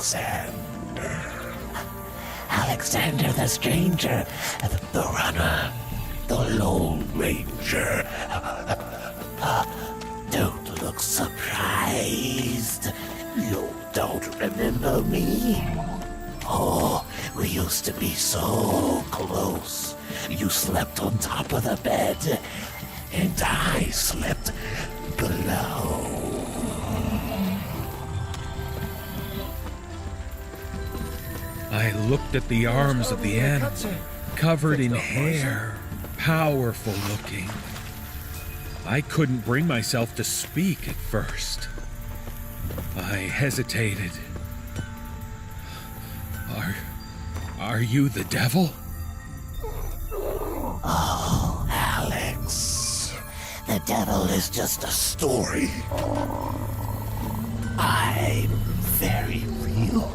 Alexander. Alexander the stranger, the runner, the Lone Ranger. Don't look surprised. You don't remember me? Oh, we used to be so close. You slept on top of the bed, and I slept below. I looked at the arms of the animal, covered in hair, powerful looking. I couldn't bring myself to speak at first. I hesitated. Are you the devil? Oh, Alex. The devil is just a story. I'm very real.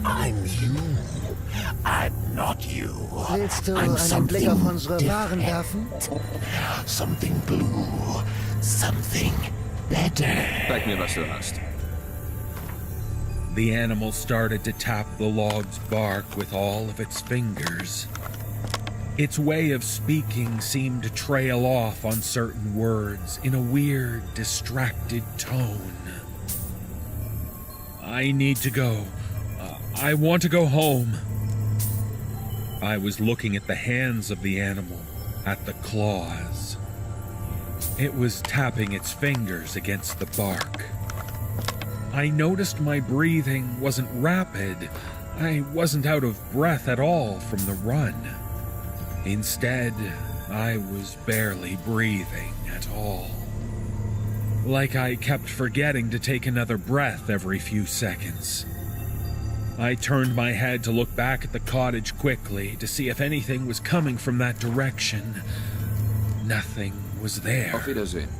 I'm you. I'm not you. Willst du I'm einen Blick auf unsere something Waren werfen? different. Something blue. Something better. Zeig mir, was du hast. The animal started to tap the log's bark with all of its fingers. Its way of speaking seemed to trail off on certain words in a weird, distracted tone. I need to go. I want to go home. I was looking at the hands of the animal, at the claws. It was tapping its fingers against the bark. I noticed my breathing wasn't rapid. I wasn't out of breath at all from the run. Instead, I was barely breathing at all. Like I kept forgetting to take another breath every few seconds. I turned my head to look back at the cottage quickly to see if anything was coming from that direction. Nothing was there. Auf Wiedersehen.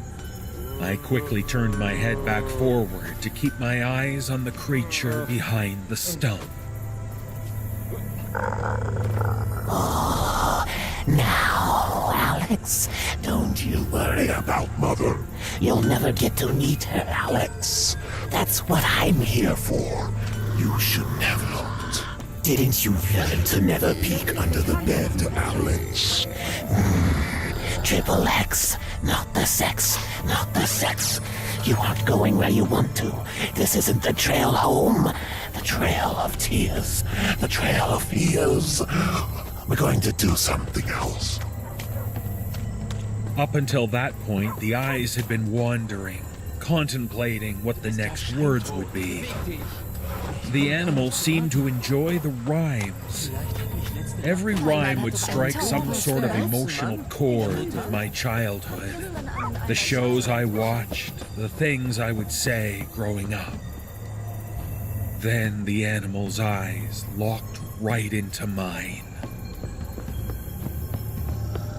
I quickly turned my head back forward to keep my eyes on the creature behind the stump. Oh, now, Alex, don't you worry about Mother. You'll never get to meet her, Alex. That's what I'm here for. You shouldn't have looked. Didn't you learn to never peek under the bed, Alex? Triple X, not the sex, not the sex. You aren't going where you want to. This isn't the trail home. The trail of tears. The trail of fears. We're going to do something else. Up until that point, the eyes had been wandering, contemplating what the next words would be. The animal seemed to enjoy the rhymes. Every rhyme would strike some sort of emotional chord with my childhood, the shows I watched, the things I would say growing up. Then the animal's eyes locked right into mine.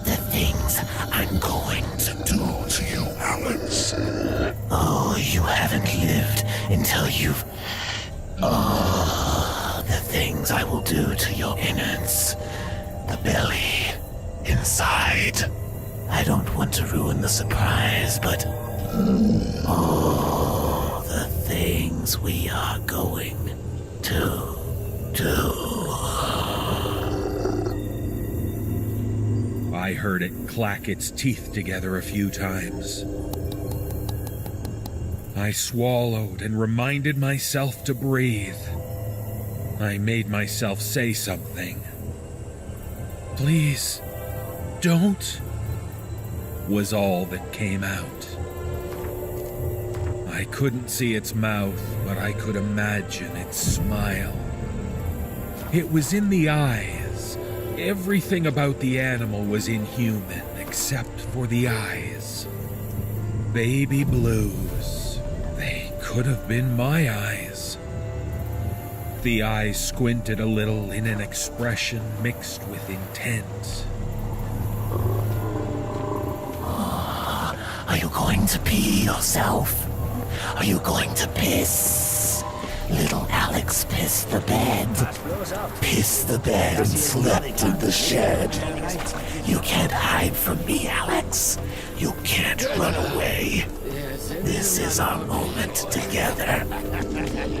The things I'm going to do to you, Alex. Oh, you haven't lived until you've... Oh, the things I will do to your innards. The belly. Inside. I don't want to ruin the surprise, but... Oh, the things we are going to do. I heard it clack its teeth together a few times. I swallowed and reminded myself to breathe. I made myself say something. Please, don't, was all that came out. I couldn't see its mouth, but I could imagine its smile. It was in the eyes. Everything about the animal was inhuman except for the eyes. Baby blues. They could have been my eyes. The eyes squinted a little in an expression mixed with intent. Are you going to pee yourself? Are you going to piss? Little Alex pissed the bed. Pissed the bed and slept in the shed. You can't hide from me, Alex. You can't run away. This This is our moment together.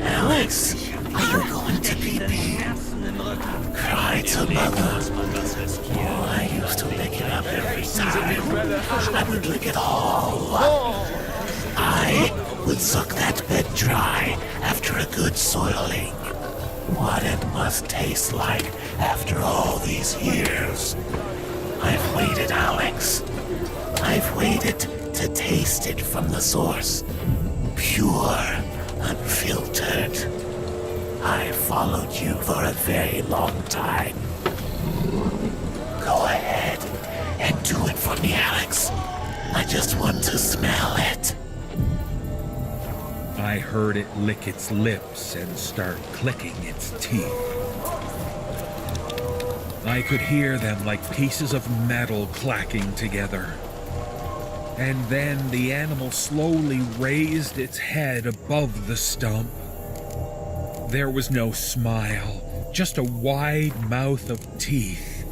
Alex, are you going to be me? Cry to mother. Oh, I used to lick it up every time. I would lick it all. I would suck that bed dry after a good soiling. What it must taste like after all these years. I've waited, Alex. I've waited to taste it from the source. Pure, unfiltered. I followed you for a very long time. Go ahead and do it for me, Alex. I just want to smell it. I heard it lick its lips and start clicking its teeth. I could hear them like pieces of metal clacking together. And then the animal slowly raised its head above the stump. There was no smile, just a wide mouth of teeth,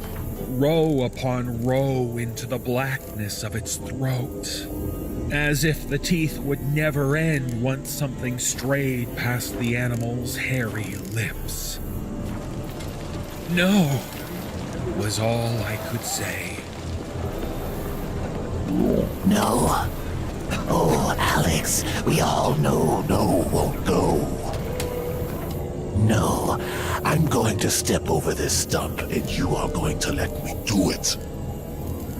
row upon row into the blackness of its throat. As if the teeth would never end once something strayed past the animal's hairy lips. No, was all I could say. No. Oh, Alex, we all know no won't go. No, I'm going to step over this stump and you are going to let me do it.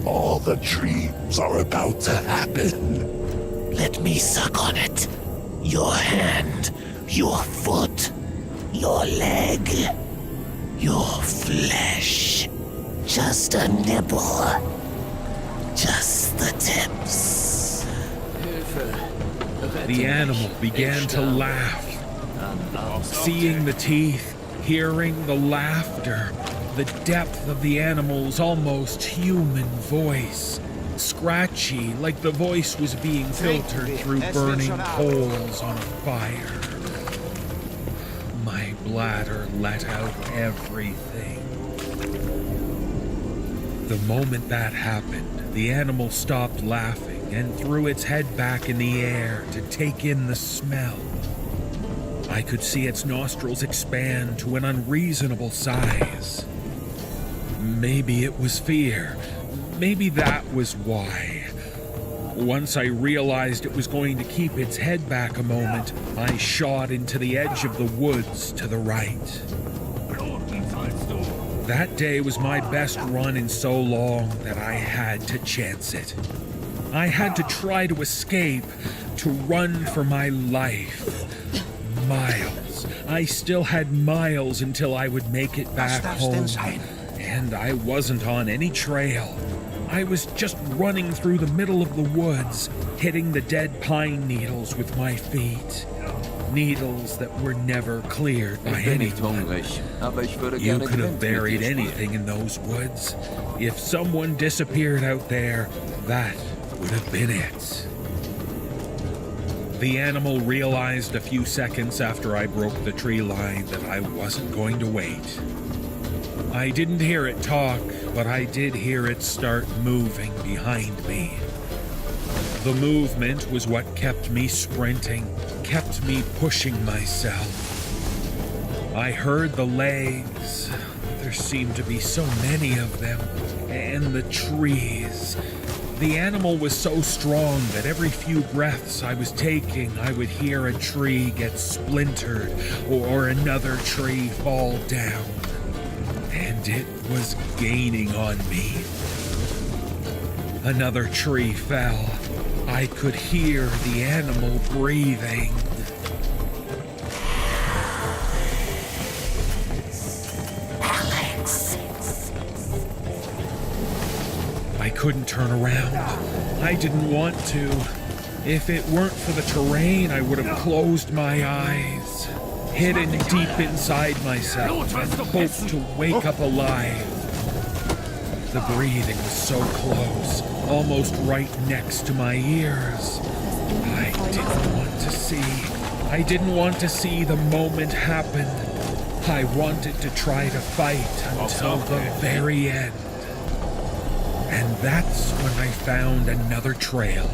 All the dreams are about to happen. Let me suck on it. Your hand, your foot, your leg, your flesh. Just a nibble. Just the tips. The animal began to laugh. Seeing the teeth, hearing the laughter, the depth of the animal's almost human voice, scratchy like the voice was being filtered through burning coals on a fire. My bladder let out everything. The moment that happened, the animal stopped laughing and threw its head back in the air to take in the smell. I could see its nostrils expand to an unreasonable size. Maybe it was fear. Maybe that was why. Once I realized it was going to keep its head back a moment, I shot into the edge of the woods to the right. That day was my best run in so long that I had to chance it. I had to try to escape, to run for my life. Miles. I still had miles until I would make it back home. And I wasn't on any trail. I was just running through the middle of the woods, hitting the dead pine needles with my feet. Needles that were never cleared by anyone. You could have buried anything in those woods. If someone disappeared out there, that would have been it. The animal realized a few seconds after I broke the tree line that I wasn't going to wait. I didn't hear it talk, but I did hear it start moving behind me. The movement was what kept me sprinting, kept me pushing myself. I heard the legs. There seemed to be so many of them, and the trees. The animal was so strong that every few breaths I was taking, I would hear a tree get splintered or another tree fall down. And it was gaining on me. Another tree fell. I could hear the animal breathing. I couldn't turn around. I didn't want to. If it weren't for the terrain, I would have closed my eyes, hidden deep inside myself, and hoped to wake up alive. The breathing was so close, almost right next to my ears. I didn't want to see. I didn't want to see the moment happen. I wanted to try to fight until the very end. And that's when I found another trail.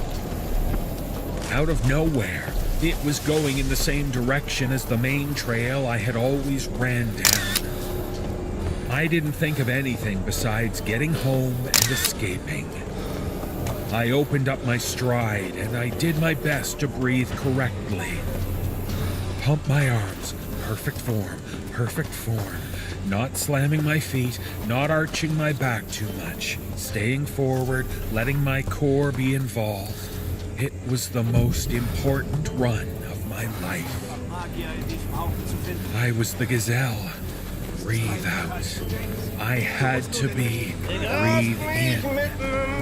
Out of nowhere, it was going in the same direction as the main trail I had always ran down. I didn't think of anything besides getting home and escaping. I opened up my stride and I did my best to breathe correctly. Pump my arms, perfect form. Not slamming my feet, not arching my back too much, staying forward, letting my core be involved. It was the most important run of my life. I was the gazelle. Breathe out. I had to be. Breathe in.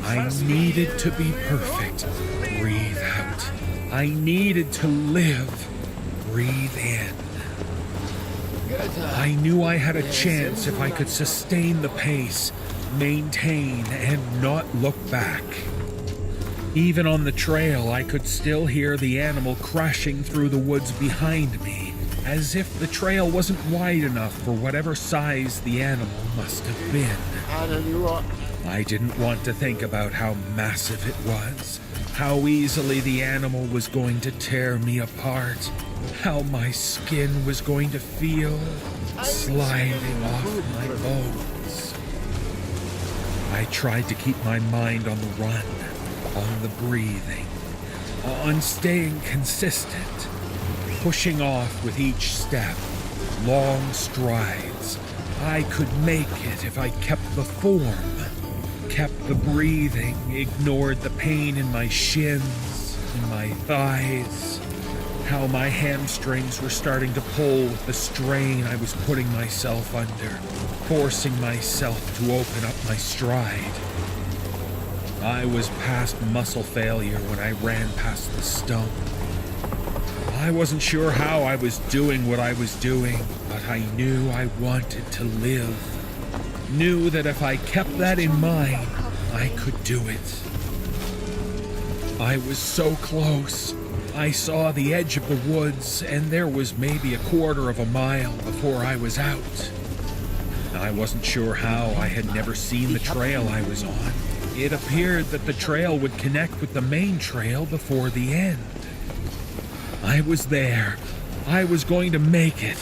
I needed to be perfect. Breathe out. I needed to live. Breathe in. I knew I had a chance if I could sustain the pace, maintain, and not look back. Even on the trail, I could still hear the animal crashing through the woods behind me, as if the trail wasn't wide enough for whatever size the animal must have been. I didn't want to think about how massive it was, how easily the animal was going to tear me apart, how my skin was going to feel sliding off my bones. I tried to keep my mind on the run, on the breathing, on staying consistent, pushing off with each step, long strides. I could make it if I kept the form, kept the breathing, ignored the pain in my shins, in my thighs, how my hamstrings were starting to pull with the strain I was putting myself under, forcing myself to open up my stride. I was past muscle failure when I ran past the stone. I wasn't sure how I was doing what I was doing, but I knew I wanted to live. Knew that if I kept that in mind, I could do it. I was so close. I saw the edge of the woods, and there was maybe a quarter of a mile before I was out. I wasn't sure how. I had never seen the trail I was on. It appeared that the trail would connect with the main trail before the end. I was there. I was going to make it.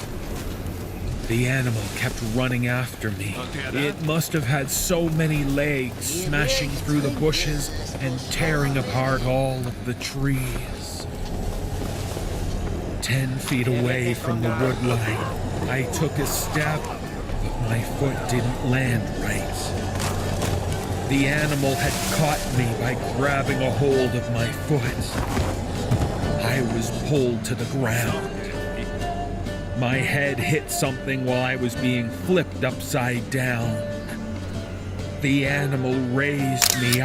The animal kept running after me. It must have had so many legs, smashing through the bushes and tearing apart all of the trees. 10 feet away from the wood line, I took a step, but my foot didn't land right. The animal had caught me by grabbing a hold of my foot. I was pulled to the ground. My head hit something while I was being flipped upside down. The animal raised me